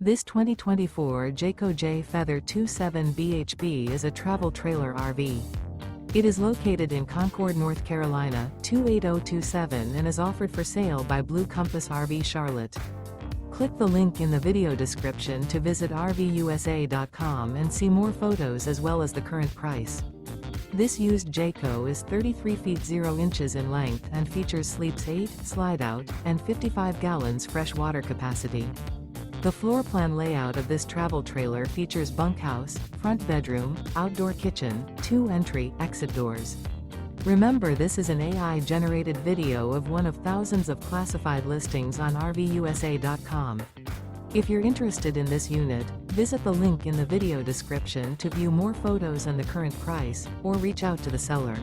This 2024 Jayco Jay Feather 27 bhb is a travel trailer RV. It is located in Concord, North Carolina, 28027 and is offered for sale by Blue Compass RV Charlotte. Click the link in the video description to visit RVUSA.com and see more photos as well as the current price. This used Jayco is 33 feet 0 inches in length and features sleeps 8, slide-out, and 55 gallons fresh water capacity. The floor plan layout of this travel trailer features bunkhouse, front bedroom, outdoor kitchen, 2 entry/exit doors. Remember, this is an AI-generated video of one of thousands of classified listings on RVUSA.com. If you're interested in this unit, visit the link in the video description to view more photos and the current price, or reach out to the seller.